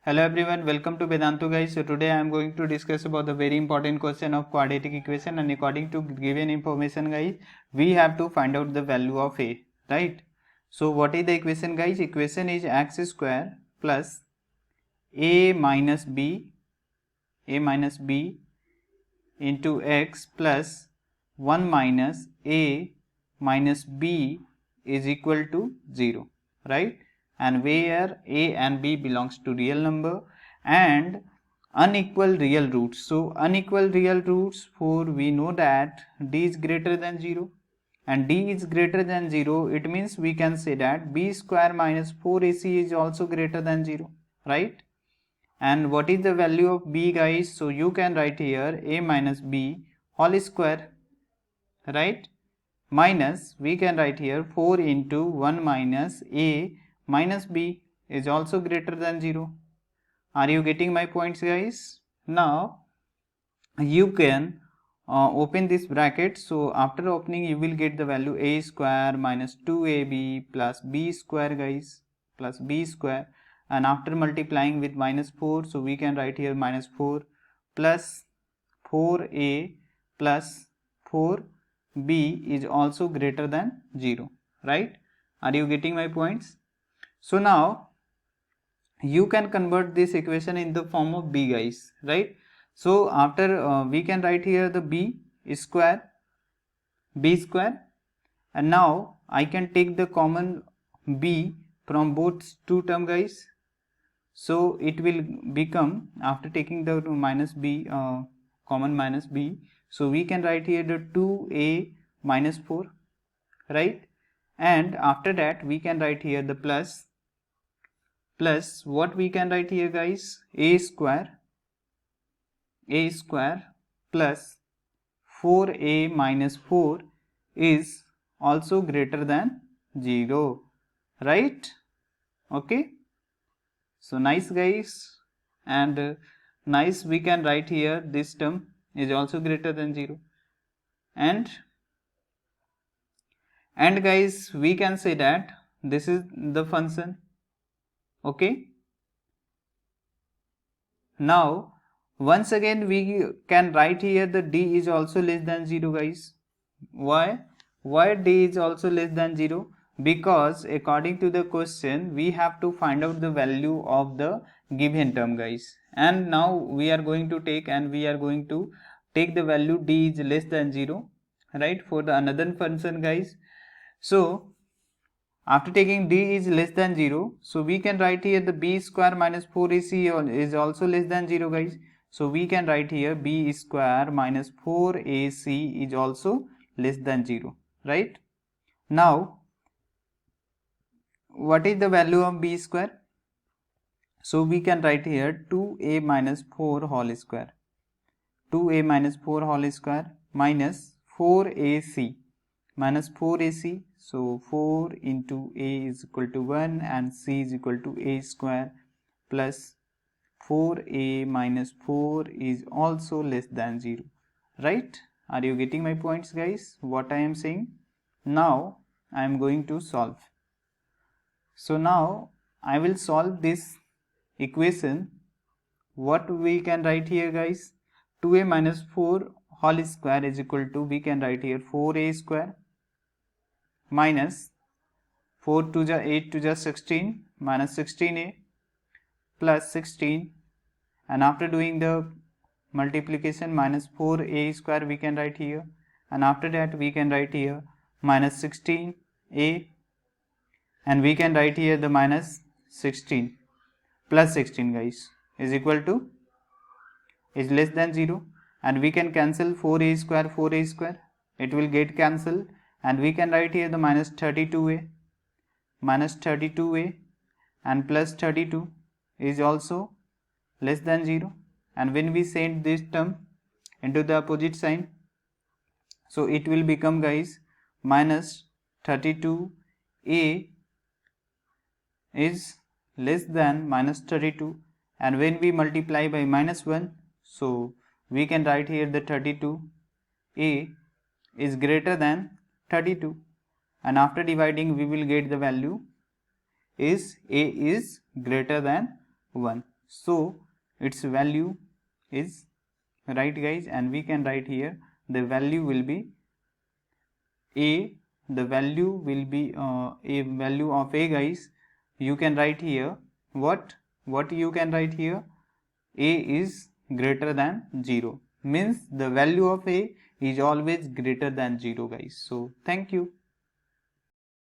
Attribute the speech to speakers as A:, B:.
A: Hello everyone, welcome to Vedantu guys. So today I am going to discuss about the very important question of quadratic equation, and according to given information guys, we have to find out the value of a, right? So what is the equation guys? Equation is x square plus a minus b into x plus 1 minus a minus b is equal to 0, right? And where a and b belongs to real number and unequal real roots. So unequal real roots, for we know that d is greater than 0 and d is greater than 0, it means we can say that b square minus 4ac is also greater than 0, right? And what is the value of b guys? So you can write here a minus b whole square, right? Minus, we can write here 4 into 1 minus a minus b is also greater than 0. Are you getting my points guys? Now you can open this bracket. So after opening you will get the value a square minus 2ab plus b square guys, plus b square, and after multiplying with minus 4, so we can write here minus 4 plus 4a plus 4b is also greater than 0, right? Are you getting my points? So now you can convert this equation in the form of b guys, right? So after we can write here the b square, and now I can take the common b from both two term guys. So it will become, after taking the minus b, common minus b, so we can write here the 2a minus 4, right? And after that we can write here the plus what we can write here guys, a square plus 4a minus 4 is also greater than 0, right? Okay, so nice guys, and nice, we can write here this term is also greater than 0, and guys we can say that this is the function. Okay, now once again we can write here the d is also less than 0 guys. Why d is also less than 0? Because according to the question we have to find out the value of the given term guys, and now we are going to take the value d is less than 0, right, for the another function guys. So after taking d is less than 0, so we can write here the b square minus 4ac is also less than 0 guys. So we can write here b square minus 4ac is also less than 0, right? Now what is the value of b square? So we can write here 2a minus 4 whole square, 2a minus 4 whole square minus 4ac minus 4ac, so 4 into a is equal to 1 and c is equal to a square plus 4a minus 4 is also less than 0, right? Are you getting my points guys, what I am saying? Now I am going to solve. So now I will solve this equation. What we can write here guys, 2a minus 4 whole square is equal to, we can write here 4a square minus 4 to the 8 to the 16 minus 16a plus 16, and after doing the multiplication minus 4a square we can write here, and after that we can write here minus 16a, and we can write here the minus 16 plus 16 guys is equal to, is less than 0, and we can cancel 4a square, it will get cancelled, and we can write here the minus 32a and plus 32 is also less than 0, and when we send this term into the opposite sign, so it will become guys minus 32a is less than minus 32, and when we multiply by minus 1, so we can write here the 32a is greater than 32, and after dividing we will get the value is a is greater than 1, so its value is right guys, and we can write here the value will be a, the value will be a value of a guys, you can write here what you can write here, a is greater than 0, means the value of a is always greater than 0 guys. So thank you.